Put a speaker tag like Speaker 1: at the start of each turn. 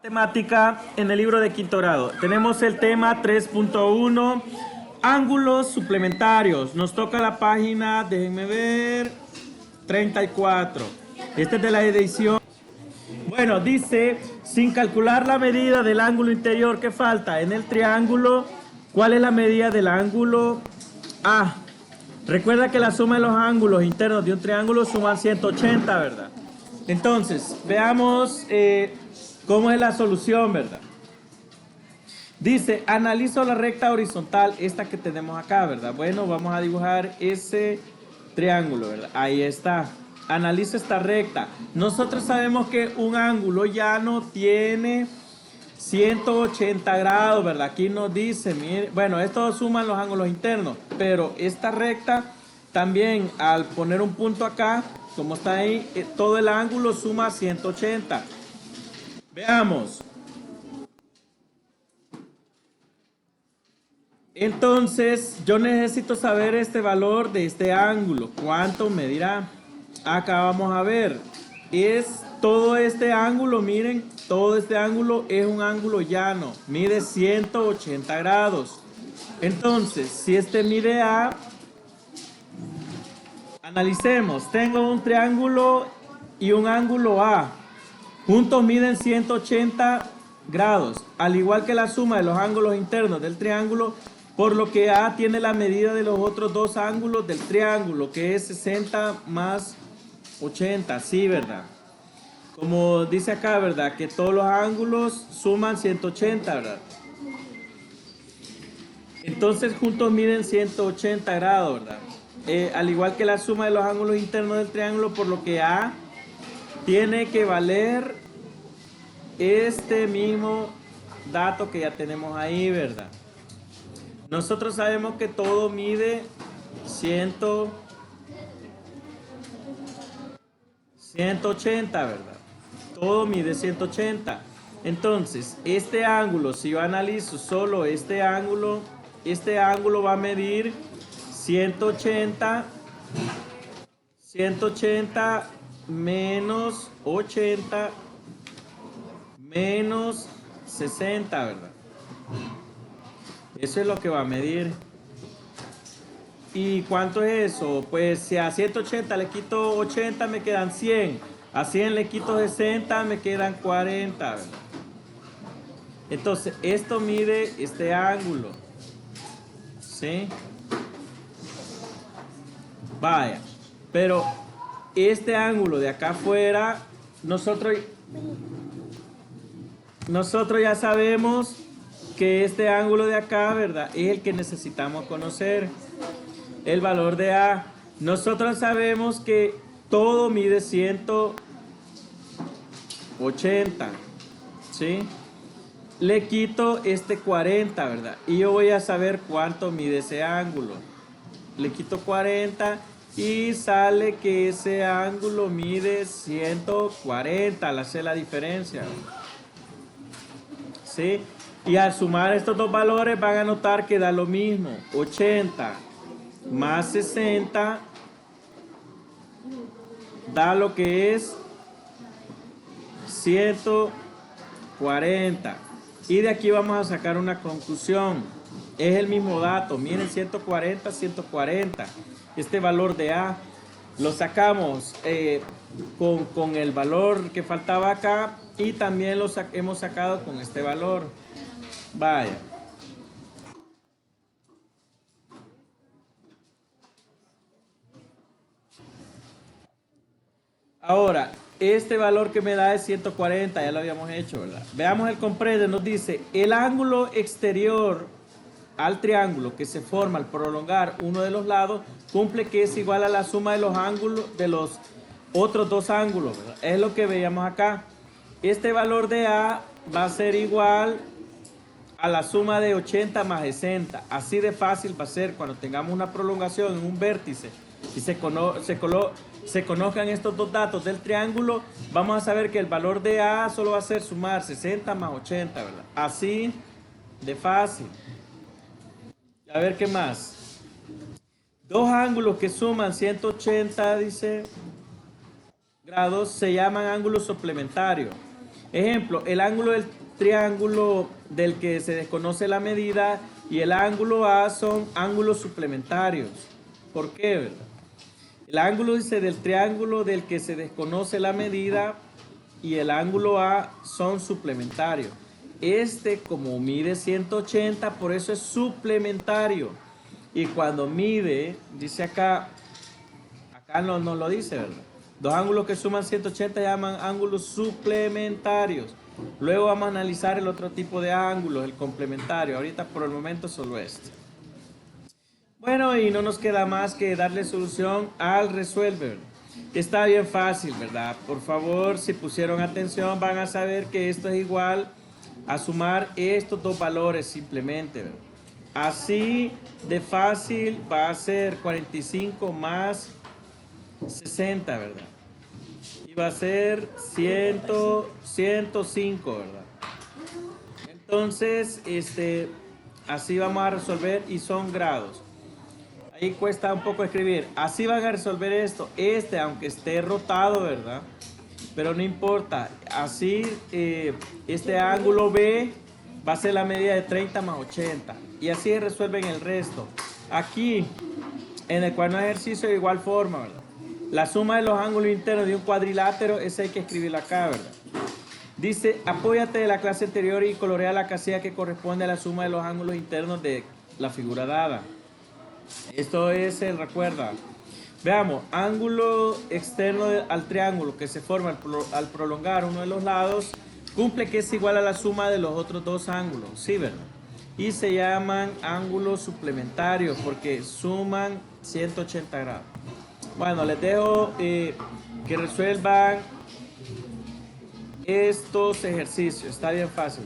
Speaker 1: Temática en el libro de quinto grado. Tenemos el tema 3.1, ángulos suplementarios. Nos toca la página, déjenme ver, 34. Este es de la edición. Bueno, dice, sin calcular la medida del ángulo interior que falta en el triángulo, ¿cuál es la medida del ángulo A? Recuerda que la suma de los ángulos internos de un triángulo suman 180, ¿verdad? Entonces, veamos cómo es la solución, ¿verdad? Dice, analizo la recta horizontal, esta que tenemos acá, ¿verdad? Bueno, vamos a dibujar ese triángulo, ¿verdad? Ahí está. Analizo esta recta. Nosotros sabemos que un ángulo llano tiene 180 grados, ¿verdad? Aquí nos dice, mire, bueno, esto suman los ángulos internos, pero esta recta también al poner un punto acá, como está ahí, todo el ángulo suma 180. Veamos. Entonces, yo necesito saber este valor de este ángulo. ¿Cuánto me dirá? Acá vamos a ver. Es todo este ángulo, miren, todo este ángulo es un ángulo llano. Mide 180 grados. Entonces, si este mide A, analicemos. Tengo un triángulo y un ángulo A. Juntos miden 180 grados, al igual que la suma de los ángulos internos del triángulo, por lo que A tiene la medida de los otros dos ángulos del triángulo, que es 60 más 80, sí, ¿verdad? Como dice acá, ¿verdad? Que todos los ángulos suman 180, ¿verdad? Entonces juntos miden 180 grados, ¿verdad? Al igual que la suma de los ángulos internos del triángulo, por lo que A tiene que valer este mismo dato que ya tenemos ahí, ¿verdad? Nosotros sabemos que todo mide 180, ¿verdad? Todo mide 180. Entonces, este ángulo, si yo analizo solo este ángulo va a medir 180 menos 80 menos 60, ¿verdad? Eso es lo que va a medir. ¿Y cuánto es eso? Pues si a 180 le quito 80 me quedan 100. A 100 le quito 60 me quedan 40, ¿verdad? Entonces, esto mide este ángulo. ¿Sí? Vaya. Pero este ángulo de acá afuera, nosotros ya sabemos que este ángulo de acá, ¿verdad? Es el que necesitamos conocer. El valor de A. Nosotros sabemos que todo mide 180. ¿Sí? Le quito este 40, ¿verdad? Y yo voy a saber cuánto mide ese ángulo. Le quito 40 y sale que ese ángulo mide 140. Al hacer la diferencia, ¿verdad? ¿Sí? Y al sumar estos dos valores van a notar que da lo mismo. 80 más 60 da lo que es 140. Y de aquí vamos a sacar una conclusión. Es el mismo dato. Miren, 140, 140. Este valor de A lo sacamos con el valor que faltaba acá. Y también lo hemos sacado con este valor. Vaya. Ahora, este valor que me da es 140, ya lo habíamos hecho, ¿verdad? Veamos el comprende, nos dice, el ángulo exterior al triángulo que se forma al prolongar uno de los lados, cumple que es igual a la suma de los ángulos de los otros dos ángulos, ¿verdad? Es lo que veíamos acá. Este valor de A va a ser igual a la suma de 80 más 60. Así de fácil va a ser cuando tengamos una prolongación en un vértice y se conozcan estos dos datos del triángulo, vamos a saber que el valor de A solo va a ser sumar 60 más 80, ¿verdad? Así de fácil. A ver qué más. Dos ángulos que suman 180, dice, grados, se llaman ángulos suplementarios. Ejemplo, el ángulo del triángulo del que se desconoce la medida y el ángulo A son ángulos suplementarios. ¿Por qué, verdad? El ángulo dice del triángulo del que se desconoce la medida y el ángulo A son suplementarios. Este, como mide 180, por eso es suplementario. Y cuando mide, dice acá no lo dice, ¿verdad? Dos ángulos que suman 180 llaman ángulos suplementarios. Luego vamos a analizar el otro tipo de ángulos, el complementario. Ahorita por el momento solo este. Bueno, y no nos queda más que darle solución al resuelve. Está bien fácil, ¿verdad? Por favor, si pusieron atención, van a saber que esto es igual a sumar estos dos valores simplemente, ¿verdad? Así de fácil va a ser 45 más 60, ¿verdad? Y va a ser 105, ¿verdad? Entonces, así vamos a resolver y son grados. Ahí cuesta un poco escribir. Así van a resolver esto. Aunque esté rotado, ¿verdad? Pero no importa. Así, este ángulo B va a ser la medida de 30 más 80. Y así resuelven el resto. Aquí, en el cuaderno de ejercicio, de igual forma, ¿verdad? La suma de los ángulos internos de un cuadrilátero, esa hay que escribirla acá, ¿verdad? Dice, apóyate de la clase anterior y colorea la casilla que corresponde a la suma de los ángulos internos de la figura dada. Esto es el, recuerda. Veamos, ángulo externo al triángulo que se forma al prolongar uno de los lados, cumple que es igual a la suma de los otros dos ángulos, ¿sí, verdad? Y se llaman ángulos suplementarios porque suman 180 grados. Bueno, les dejo que resuelvan estos ejercicios. Está bien fácil.